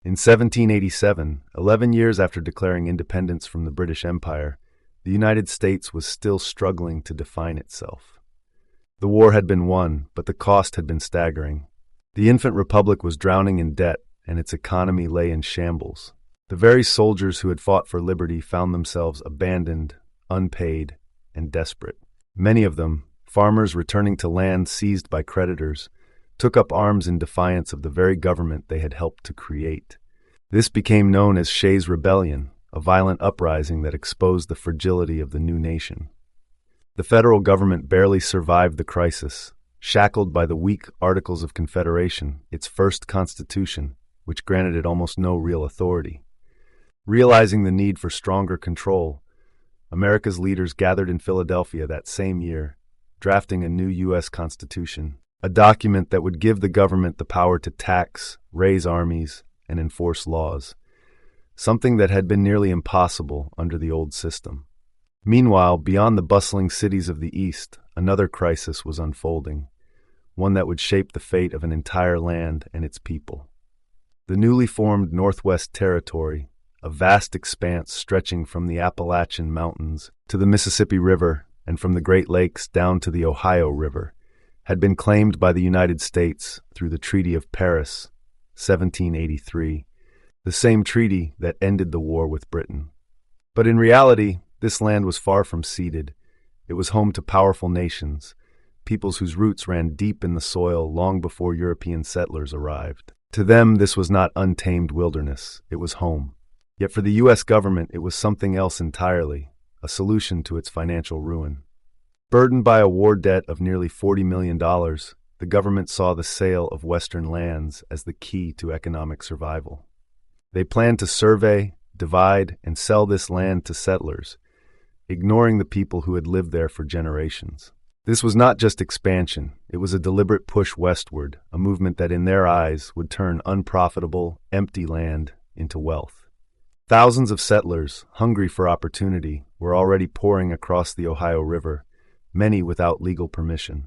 In 1787, 11 years after declaring independence from the British Empire, the United States was still struggling to define itself. The war had been won, but the cost had been staggering. The infant republic was drowning in debt, and its economy lay in shambles. The very soldiers who had fought for liberty found themselves abandoned, unpaid, and desperate. Many of them, farmers returning to land seized by creditors, took up arms in defiance of the very government they had helped to create. This became known as Shays' Rebellion, a violent uprising that exposed the fragility of the new nation. The federal government barely survived the crisis, shackled by the weak Articles of Confederation, its first constitution, which granted it almost no real authority. Realizing the need for stronger control, America's leaders gathered in Philadelphia that same year, drafting a new U.S. Constitution, a document that would give the government the power to tax, raise armies, and enforce laws, something that had been nearly impossible under the old system. Meanwhile, beyond the bustling cities of the East, another crisis was unfolding, one that would shape the fate of an entire land and its people. The newly formed Northwest Territory, a vast expanse stretching from the Appalachian Mountains to the Mississippi River and from the Great Lakes down to the Ohio River, had been claimed by the United States through the Treaty of Paris, 1783, the same treaty that ended the war with Britain. But in reality, this land was far from ceded. It was home to powerful nations, peoples whose roots ran deep in the soil long before European settlers arrived. To them, this was not untamed wilderness, it was home. Yet for the U.S. government, it was something else entirely, a solution to its financial ruin. Burdened by a war debt of nearly $40 million, the government saw the sale of Western lands as the key to economic survival. They planned to survey, divide, and sell this land to settlers, ignoring the people who had lived there for generations. This was not just expansion, it was a deliberate push westward, a movement that in their eyes would turn unprofitable, empty land into wealth. Thousands of settlers, hungry for opportunity, were already pouring across the Ohio River, many without legal permission.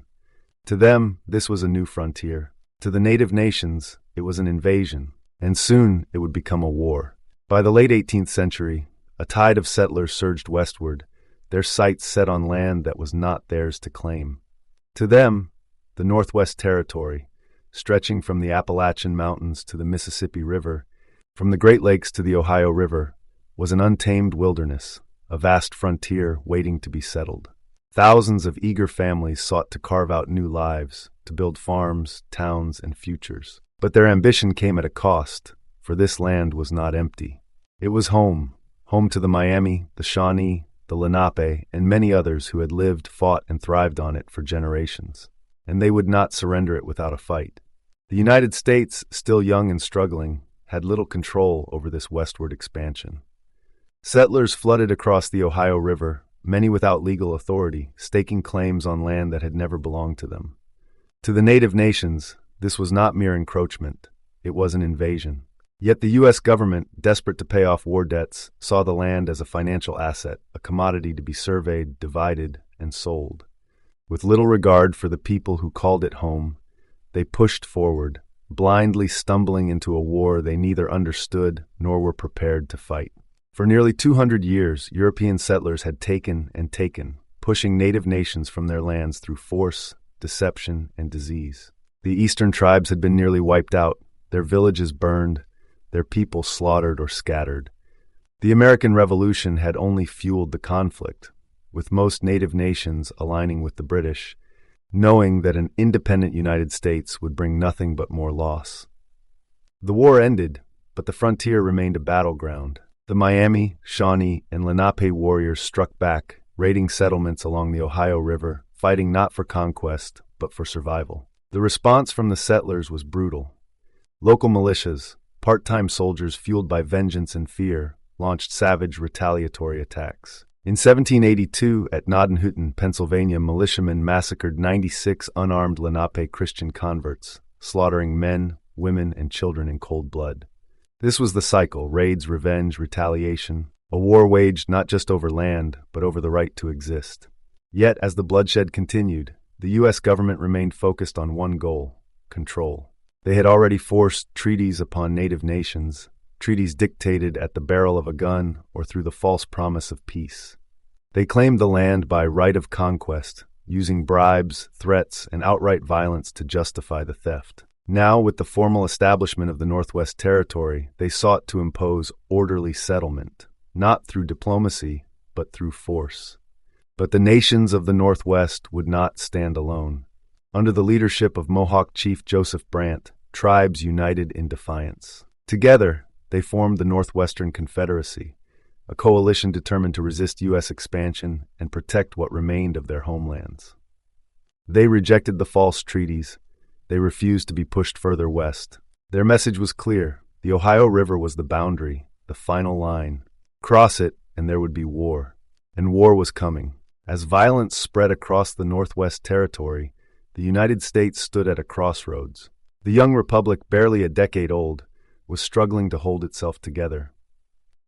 To them, this was a new frontier. To the native nations, it was an invasion, and soon it would become a war. By the late 18th century, a tide of settlers surged westward, their sights set on land that was not theirs to claim. To them, the Northwest Territory, stretching from the Appalachian Mountains to the Mississippi River, from the Great Lakes to the Ohio River, was an untamed wilderness, a vast frontier waiting to be settled. Thousands of eager families sought to carve out new lives, to build farms, towns, and futures. But their ambition came at a cost, for this land was not empty. It was home to the Miami, the Shawnee, the Lenape, and many others who had lived, fought, and thrived on it for generations. And they would not surrender it without a fight. The United States, still young and struggling, had little control over this westward expansion. Settlers flooded across the Ohio River, many without legal authority, staking claims on land that had never belonged to them. To the native nations, this was not mere encroachment, it was an invasion. Yet the U.S. government, desperate to pay off war debts, saw the land as a financial asset, a commodity to be surveyed, divided, and sold. With little regard for the people who called it home, they pushed forward, blindly stumbling into a war they neither understood nor were prepared to fight. For nearly 200 years, European settlers had taken and taken, pushing native nations from their lands through force, deception, and disease. The eastern tribes had been nearly wiped out, their villages burned, their people slaughtered or scattered. The American Revolution had only fueled the conflict, with most native nations aligning with the British, knowing that an independent United States would bring nothing but more loss. The war ended, but the frontier remained a battleground. The Miami, Shawnee, and Lenape warriors struck back, raiding settlements along the Ohio River, fighting not for conquest, but for survival. The response from the settlers was brutal. Local militias, part-time soldiers fueled by vengeance and fear, launched savage retaliatory attacks. In 1782, at Gnadenhutten, Pennsylvania, militiamen massacred 96 unarmed Lenape Christian converts, slaughtering men, women, and children in cold blood. This was the cycle: raids, revenge, retaliation, a war waged not just over land, but over the right to exist. Yet, as the bloodshed continued, the U.S. government remained focused on one goal: control. They had already forced treaties upon native nations, treaties dictated at the barrel of a gun or through the false promise of peace. They claimed the land by right of conquest, using bribes, threats, and outright violence to justify the theft. Now, with the formal establishment of the Northwest Territory, they sought to impose orderly settlement, not through diplomacy, but through force. But the nations of the Northwest would not stand alone. Under the leadership of Mohawk Chief Joseph Brant, tribes united in defiance. Together, they formed the Northwestern Confederacy, a coalition determined to resist U.S. expansion and protect what remained of their homelands. They rejected the false treaties. They refused to be pushed further west. Their message was clear. The Ohio River was the boundary, the final line. Cross it, and there would be war. And war was coming. As violence spread across the Northwest Territory, the United States stood at a crossroads. The young republic, barely a decade old, was struggling to hold itself together.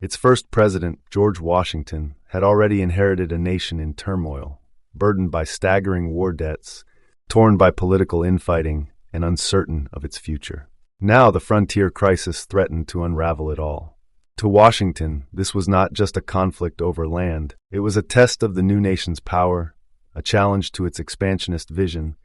Its first president, George Washington, had already inherited a nation in turmoil, burdened by staggering war debts, torn by political infighting, and uncertain of its future. Now the frontier crisis threatened to unravel it all. To Washington, this was not just a conflict over land. It was a test of the new nation's power, a challenge to its expansionist vision,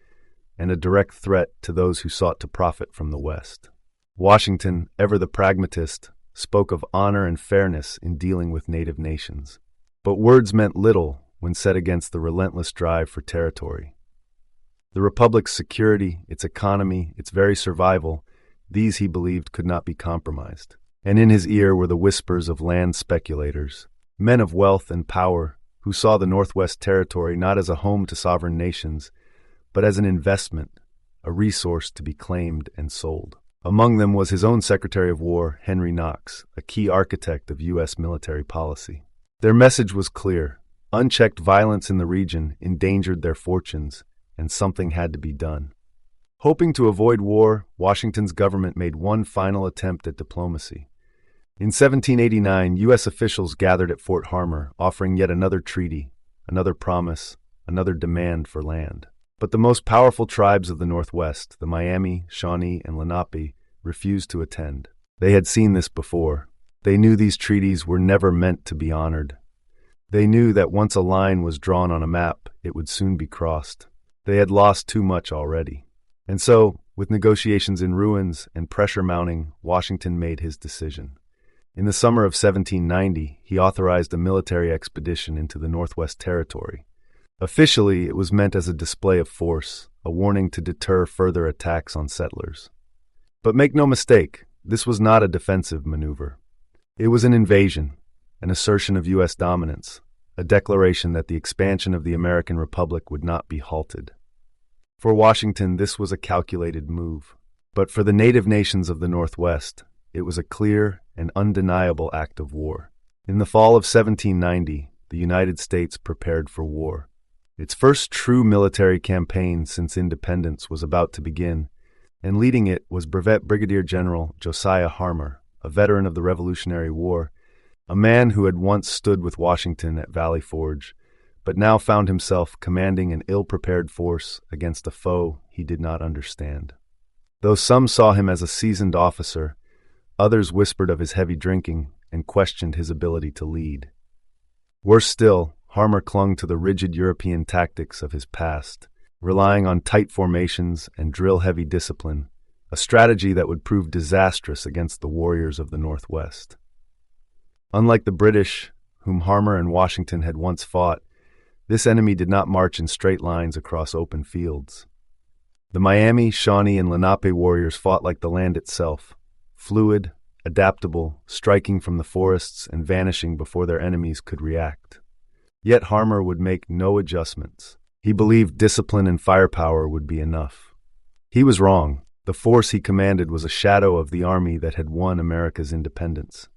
and a direct threat to those who sought to profit from the West. Washington, ever the pragmatist, spoke of honor and fairness in dealing with native nations. But words meant little when set against the relentless drive for territory. The Republic's security, its economy, its very survival, these he believed could not be compromised. And in his ear were the whispers of land speculators, men of wealth and power who saw the Northwest Territory not as a home to sovereign nations, but as an investment, a resource to be claimed and sold. Among them was his own Secretary of War, Henry Knox, a key architect of U.S. military policy. Their message was clear. Unchecked violence in the region endangered their fortunes, and something had to be done. Hoping to avoid war, Washington's government made one final attempt at diplomacy. In 1789, U.S. officials gathered at Fort Harmar, offering yet another treaty, another promise, another demand for land. But the most powerful tribes of the Northwest, the Miami, Shawnee, and Lenape, refused to attend. They had seen this before. They knew these treaties were never meant to be honored. They knew that once a line was drawn on a map, it would soon be crossed. They had lost too much already. And so, with negotiations in ruins and pressure mounting, Washington made his decision. In the summer of 1790, he authorized a military expedition into the Northwest Territory. Officially, it was meant as a display of force, a warning to deter further attacks on settlers. But make no mistake, this was not a defensive maneuver. It was an invasion, an assertion of U.S. dominance, a declaration that the expansion of the American Republic would not be halted. For Washington, this was a calculated move. But for the native nations of the Northwest, it was a clear and undeniable act of war. In the fall of 1790, the United States prepared for war. Its first true military campaign since independence was about to begin, and leading it was Brevet Brigadier General Josiah Harmar, a veteran of the Revolutionary War, a man who had once stood with Washington at Valley Forge, but now found himself commanding an ill-prepared force against a foe he did not understand. Though some saw him as a seasoned officer, others whispered of his heavy drinking and questioned his ability to lead. Worse still, Harmar clung to the rigid European tactics of his past, relying on tight formations and drill-heavy discipline, a strategy that would prove disastrous against the warriors of the Northwest. Unlike the British, whom Harmar and Washington had once fought, this enemy did not march in straight lines across open fields. The Miami, Shawnee, and Lenape warriors fought like the land itself, fluid, adaptable, striking from the forests and vanishing before their enemies could react. Yet Harmar would make no adjustments. He believed discipline and firepower would be enough. He was wrong. The force he commanded was a shadow of the army that had won America's independence.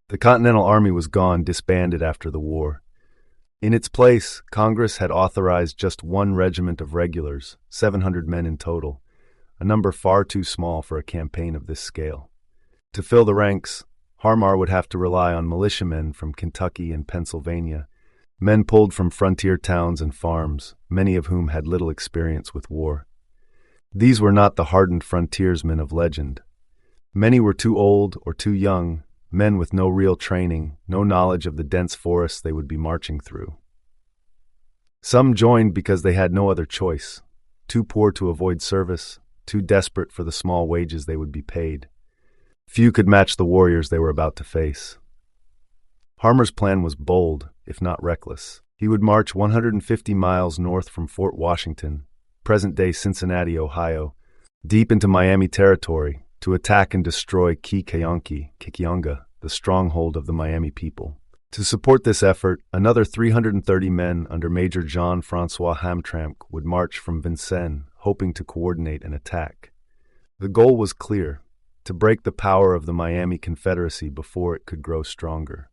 The Continental Army was gone, disbanded after the war. In its place, Congress had authorized just one regiment of regulars, 700 men in total, a number far too small for a campaign of this scale. To fill the ranks, Harmar would have to rely on militiamen from Kentucky and Pennsylvania, men pulled from frontier towns and farms, many of whom had little experience with war. These were not the hardened frontiersmen of legend. Many were too old or too young, men with no real training, no knowledge of the dense forests they would be marching through. Some joined because they had no other choice, too poor to avoid service, too desperate for the small wages they would be paid. Few could match the warriors they were about to face. Harmar's plan was bold, if not reckless. He would march 150 miles north from Fort Washington, present-day Cincinnati, Ohio, deep into Miami territory to attack and destroy Kikayonga, the stronghold of the Miami people. To support this effort, another 330 men under Major Jean-Francois Hamtramck would march from Vincennes, hoping to coordinate an attack. The goal was clear: to break the power of the Miami Confederacy before it could grow stronger.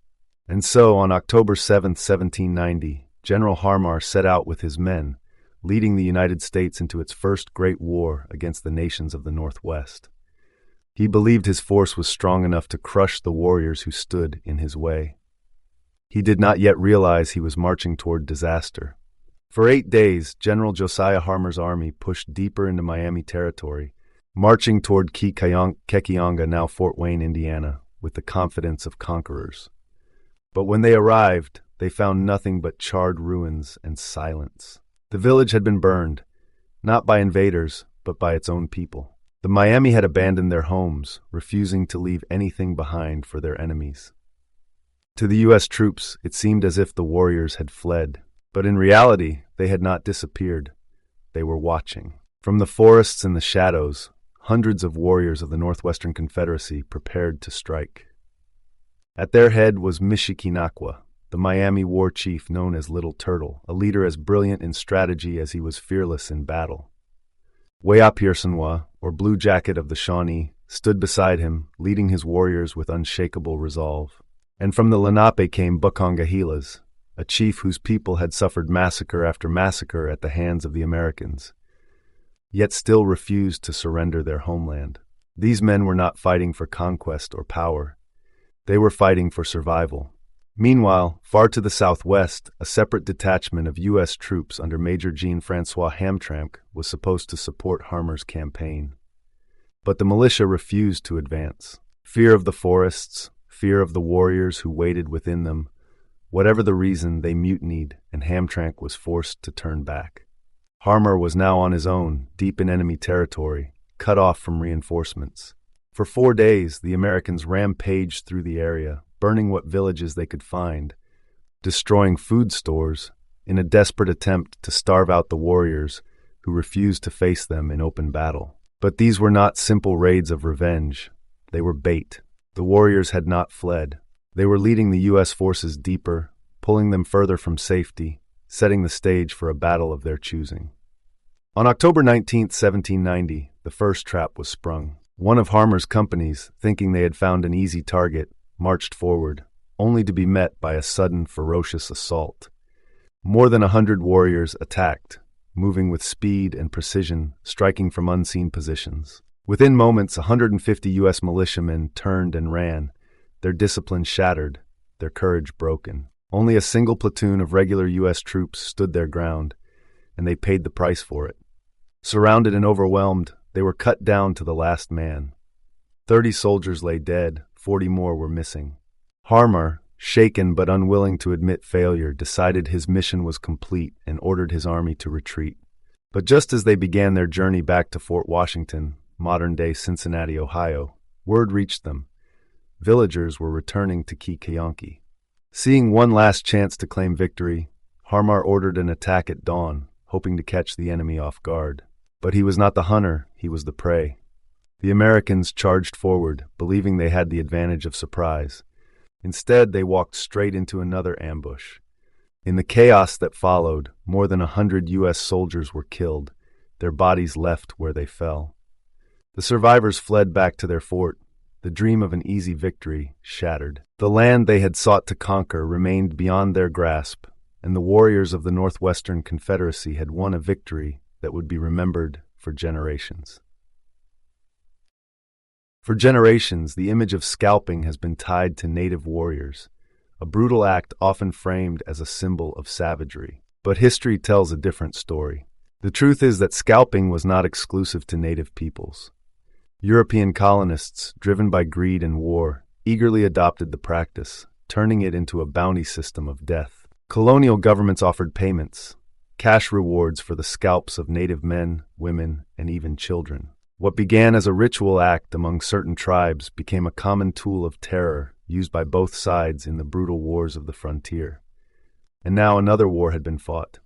And so, on October 7, 1790, General Harmar set out with his men, leading the United States into its first great war against the nations of the Northwest. He believed his force was strong enough to crush the warriors who stood in his way. He did not yet realize he was marching toward disaster. For 8 days, General Josiah Harmar's army pushed deeper into Miami territory, marching toward Kikayonga, now Fort Wayne, Indiana, with the confidence of conquerors. But when they arrived, they found nothing but charred ruins and silence. The village had been burned, not by invaders, but by its own people. The Miami had abandoned their homes, refusing to leave anything behind for their enemies. To the U.S. troops, it seemed as if the warriors had fled, but in reality, they had not disappeared. They were watching. From the forests and the shadows, hundreds of warriors of the Northwestern Confederacy prepared to strike. At their head was Michikinakwa, the Miami war chief known as Little Turtle, a leader as brilliant in strategy as he was fearless in battle. Weyapirsenwa, or Blue Jacket of the Shawnee, stood beside him, leading his warriors with unshakable resolve. And from the Lenape came Buckongahelas, a chief whose people had suffered massacre after massacre at the hands of the Americans, yet still refused to surrender their homeland. These men were not fighting for conquest or power. They were fighting for survival. Meanwhile, far to the southwest, a separate detachment of U.S. troops under Major Jean-Francois Hamtramck was supposed to support Harmar's campaign. But the militia refused to advance. Fear of the forests, fear of the warriors who waited within them. Whatever the reason, they mutinied, and Hamtramck was forced to turn back. Harmar was now on his own, deep in enemy territory, cut off from reinforcements. For 4 days, the Americans rampaged through the area, burning what villages they could find, destroying food stores, in a desperate attempt to starve out the warriors who refused to face them in open battle. But these were not simple raids of revenge. They were bait. The warriors had not fled. They were leading the U.S. forces deeper, pulling them further from safety, setting the stage for a battle of their choosing. On October 19, 1790, the first trap was sprung. One of Harmar's companies, thinking they had found an easy target, marched forward, only to be met by a sudden, ferocious assault. More than 100 warriors attacked, moving with speed and precision, striking from unseen positions. Within moments, 150 U.S. militiamen turned and ran, their discipline shattered, their courage broken. Only a single platoon of regular U.S. troops stood their ground, and they paid the price for it. Surrounded and overwhelmed, they were cut down to the last man. 30 soldiers lay dead, 40 more were missing. Harmar, shaken but unwilling to admit failure, decided his mission was complete and ordered his army to retreat. But just as they began their journey back to Fort Washington, modern-day Cincinnati, Ohio, word reached them. Villagers were returning to Kikayonga. Seeing one last chance to claim victory, Harmar ordered an attack at dawn, hoping to catch the enemy off guard. But he was not the hunter, he was the prey. The Americans charged forward, believing they had the advantage of surprise. Instead, they walked straight into another ambush. In the chaos that followed, more than 100 U.S. soldiers were killed, their bodies left where they fell. The survivors fled back to their fort, the dream of an easy victory shattered. The land they had sought to conquer remained beyond their grasp, and the warriors of the Northwestern Confederacy had won a victory that would be remembered for generations. For generations, the image of scalping has been tied to native warriors, a brutal act often framed as a symbol of savagery. But history tells a different story. The truth is that scalping was not exclusive to native peoples. European colonists, driven by greed and war, eagerly adopted the practice, turning it into a bounty system of death. Colonial governments offered payments, cash rewards for the scalps of native men, women, and even children. What began as a ritual act among certain tribes became a common tool of terror used by both sides in the brutal wars of the frontier. And now another war had been fought.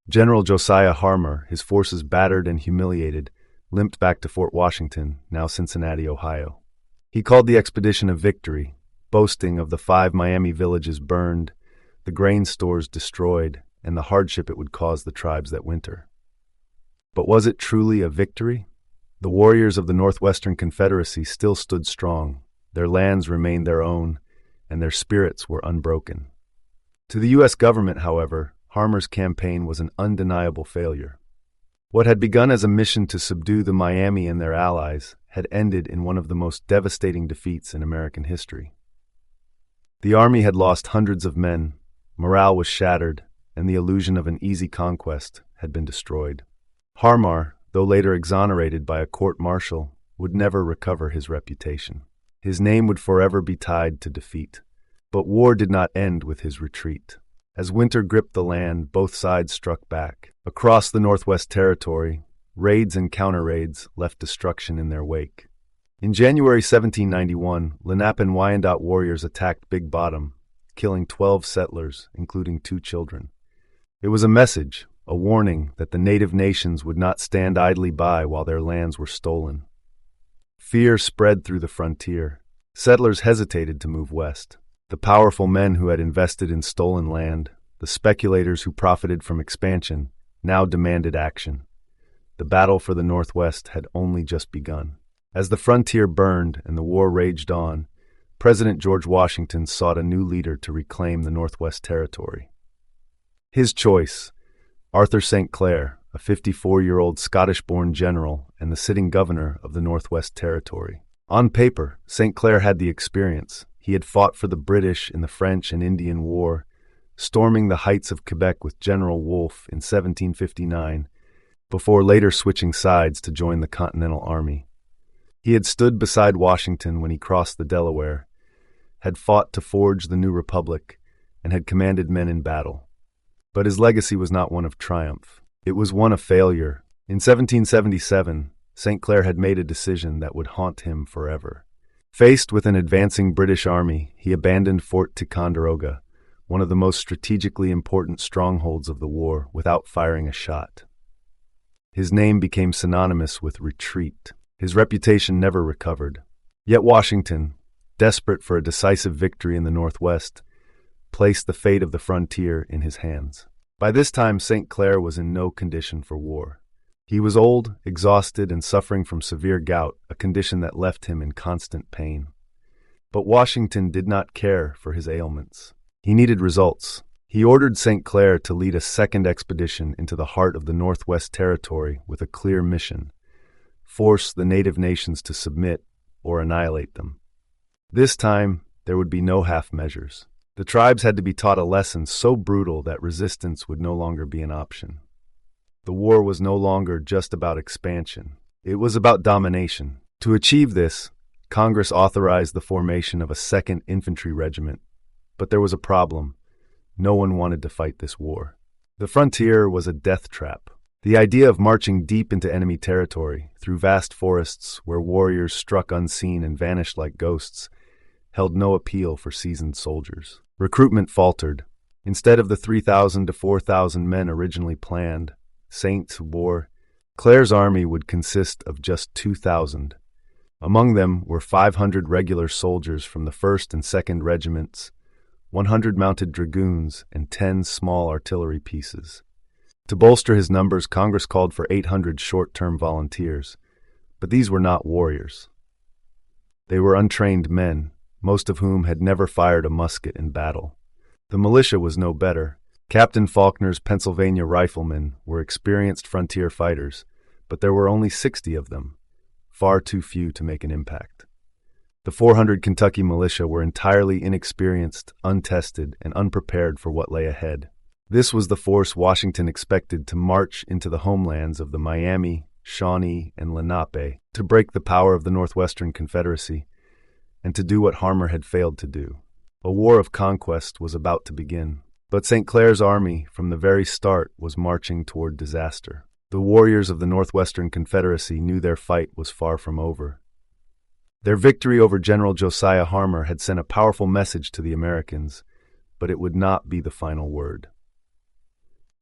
General Josiah Harmar, his forces battered and humiliated, limped back to Fort Washington, now Cincinnati, Ohio. He called the expedition a victory, boasting of the 5 Miami villages burned, the grain stores destroyed, and the hardship it would cause the tribes that winter. But was it truly a victory? The warriors of the Northwestern Confederacy still stood strong, their lands remained their own, and their spirits were unbroken. To the U.S. government, however, Harmar's campaign was an undeniable failure. What had begun as a mission to subdue the Miami and their allies had ended in one of the most devastating defeats in American history. The army had lost hundreds of men, morale was shattered, and the illusion of an easy conquest had been destroyed. Harmar, though later exonerated by a court-martial, would never recover his reputation. His name would forever be tied to defeat. But war did not end with his retreat. As winter gripped the land, both sides struck back. Across the Northwest Territory, raids and counter-raids left destruction in their wake. In January 1791, Lenape and Wyandot warriors attacked Big Bottom, killing 12 settlers, including 2 children. It was a message, a warning that the native nations would not stand idly by while their lands were stolen. Fear spread through the frontier. Settlers hesitated to move west. The powerful men who had invested in stolen land, the speculators who profited from expansion, now demanded action. The battle for the Northwest had only just begun. As the frontier burned and the war raged on, President George Washington sought a new leader to reclaim the Northwest Territory. His choice, Arthur St. Clair, a 54-year-old Scottish-born general and the sitting governor of the Northwest Territory. On paper, St. Clair had the experience. He had fought for the British in the French and Indian War, storming the heights of Quebec with General Wolfe in 1759, before later switching sides to join the Continental Army. He had stood beside Washington when he crossed the Delaware, had fought to forge the new republic, and had commanded men in battle. But his legacy was not one of triumph. It was one of failure. In 1777, St. Clair had made a decision that would haunt him forever. Faced with an advancing British army, he abandoned Fort Ticonderoga, one of the most strategically important strongholds of the war, without firing a shot. His name became synonymous with retreat. His reputation never recovered. Yet Washington, desperate for a decisive victory in the Northwest, placed the fate of the frontier in his hands. By this time, St. Clair was in no condition for war. He was old, exhausted, and suffering from severe gout, a condition that left him in constant pain. But Washington did not care for his ailments. He needed results. He ordered St. Clair to lead a second expedition into the heart of the Northwest Territory with a clear mission: force the native nations to submit or annihilate them. This time, there would be no half measures. The tribes had to be taught a lesson so brutal that resistance would no longer be an option. The war was no longer just about expansion. It was about domination. To achieve this, Congress authorized the formation of a 2nd Infantry Regiment. But there was a problem. No one wanted to fight this war. The frontier was a death trap. The idea of marching deep into enemy territory, through vast forests where warriors struck unseen and vanished like ghosts, held no appeal for seasoned soldiers. Recruitment faltered. Instead of the 3,000 to 4,000 men originally planned, Saints bore, Clair's army would consist of just 2,000. Among them were 500 regular soldiers from the 1st and 2nd Regiments, 100 mounted dragoons, and 10 small artillery pieces. To bolster his numbers, Congress called for 800 short-term volunteers, but these were not warriors. They were untrained men, most of whom had never fired a musket in battle. The militia was no better. Captain Faulkner's Pennsylvania riflemen were experienced frontier fighters, but there were only 60 of them, far too few to make an impact. The 400 Kentucky militia were entirely inexperienced, untested, and unprepared for what lay ahead. This was the force Washington expected to march into the homelands of the Miami, Shawnee, and Lenape to break the power of the Northwestern Confederacy and to do what Harmar had failed to do. A war of conquest was about to begin. But St. Clair's army, from the very start, was marching toward disaster. The warriors of the Northwestern Confederacy knew their fight was far from over. Their victory over General Josiah Harmar had sent a powerful message to the Americans, but it would not be the final word.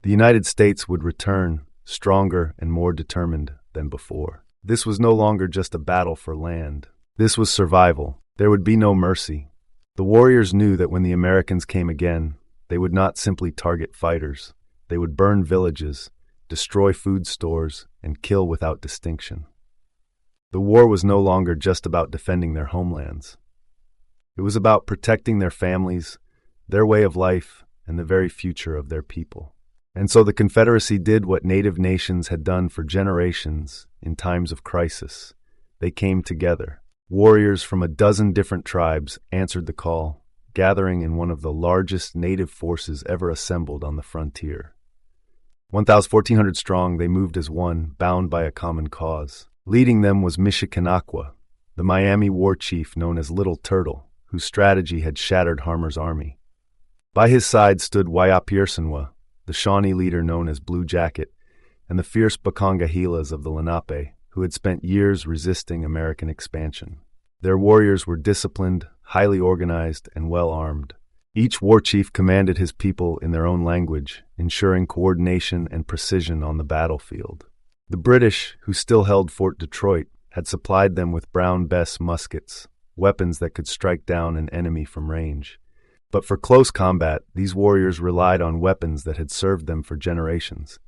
The United States would return, stronger and more determined than before. This was no longer just a battle for land. This was survival. There would be no mercy. The warriors knew that when the Americans came again, they would not simply target fighters. They would burn villages, destroy food stores, and kill without distinction. The war was no longer just about defending their homelands. It was about protecting their families, their way of life, and the very future of their people. And so the Confederacy did what native nations had done for generations in times of crisis. They came together. Warriors from a dozen different tribes answered the call, gathering in one of the largest native forces ever assembled on the frontier. 1,400 strong, they moved as one, bound by a common cause. Leading them was Michiganaqua, the Miami war chief known as Little Turtle, whose strategy had shattered Harmar's army. By his side stood Wyapearsenwa, the Shawnee leader known as Blue Jacket, and the fierce Buckongahelas of the Lenape, who had spent years resisting American expansion. Their warriors were disciplined, highly organized, and well-armed. Each war chief commanded his people in their own language, ensuring coordination and precision on the battlefield. The British, who still held Fort Detroit, had supplied them with Brown Bess muskets, weapons that could strike down an enemy from range. But for close combat, these warriors relied on weapons that had served them for generations: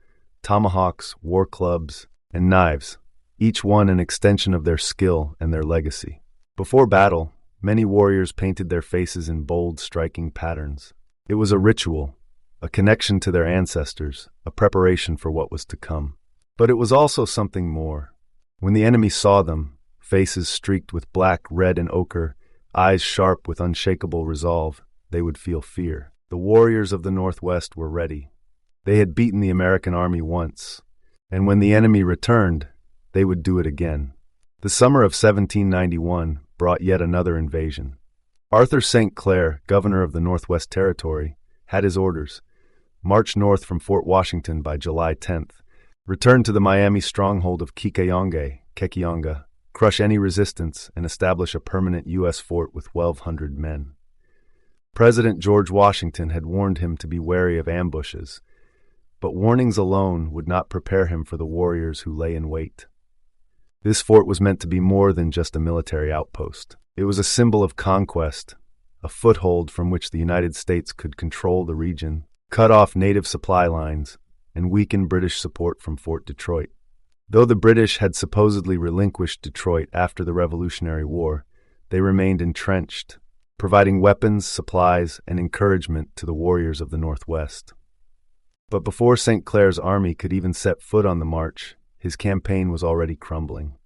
tomahawks, war clubs, and knives, each one an extension of their skill and their legacy. Before battle, many warriors painted their faces in bold, striking patterns. It was a ritual, a connection to their ancestors, a preparation for what was to come. But it was also something more. When the enemy saw them, faces streaked with black, red, and ochre, eyes sharp with unshakable resolve, they would feel fear. The warriors of the Northwest were ready. They had beaten the American army once, and when the enemy returned, they would do it again. The summer of 1791 brought yet another invasion. Arthur St. Clair, governor of the Northwest Territory, had his orders: march north from Fort Washington by July 10th, return to the Miami stronghold of Kekianga, crush any resistance, and establish a permanent U.S. fort with 1,200 men. President George Washington had warned him to be wary of ambushes, but warnings alone would not prepare him for the warriors who lay in wait. This fort was meant to be more than just a military outpost. It was a symbol of conquest, a foothold from which the United States could control the region, cut off native supply lines, and weaken British support from Fort Detroit. Though the British had supposedly relinquished Detroit after the Revolutionary War, they remained entrenched, providing weapons, supplies, and encouragement to the warriors of the Northwest. But before St. Clair's army could even set foot on the march, his campaign was already crumbling.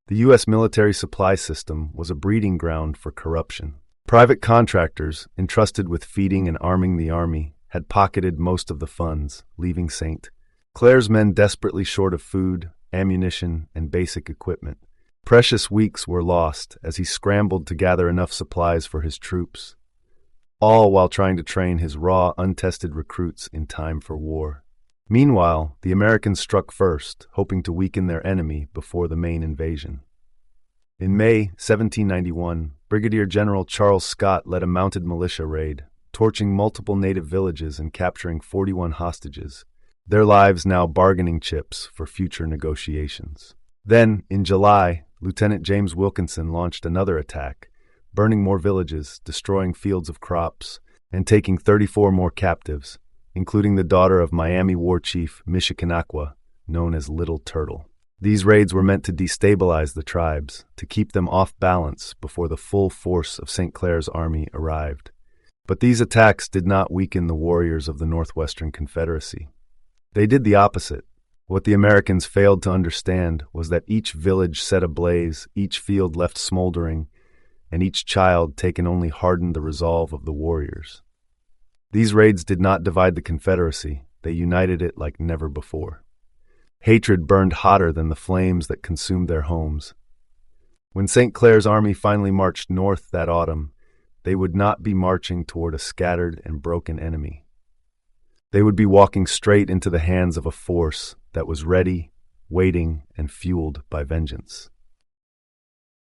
The U.S. military supply system was a breeding ground for corruption. Private contractors, entrusted with feeding and arming the army, had pocketed most of the funds, leaving St. Clair's men desperately short of food, ammunition, and basic equipment. Precious weeks were lost as he scrambled to gather enough supplies for his troops, all while trying to train his raw, untested recruits in time for war. Meanwhile, the Americans struck first, hoping to weaken their enemy before the main invasion. In May 1791, Brigadier General Charles Scott led a mounted militia raid, torching multiple native villages and capturing 41 hostages, their lives now bargaining chips for future negotiations. Then, in July, Lieutenant James Wilkinson launched another attack, burning more villages, destroying fields of crops, and taking 34 more captives, including the daughter of Miami war chief Michiganaqua, known as Little Turtle. These raids were meant to destabilize the tribes, to keep them off balance before the full force of St. Clair's army arrived. But these attacks did not weaken the warriors of the Northwestern Confederacy. They did the opposite. What the Americans failed to understand was that each village set ablaze, each field left smoldering, and each child taken only hardened the resolve of the warriors. These raids did not divide the Confederacy, they united it like never before. Hatred burned hotter than the flames that consumed their homes. When St. Clair's army finally marched north that autumn, they would not be marching toward a scattered and broken enemy. They would be walking straight into the hands of a force that was ready, waiting, and fueled by vengeance.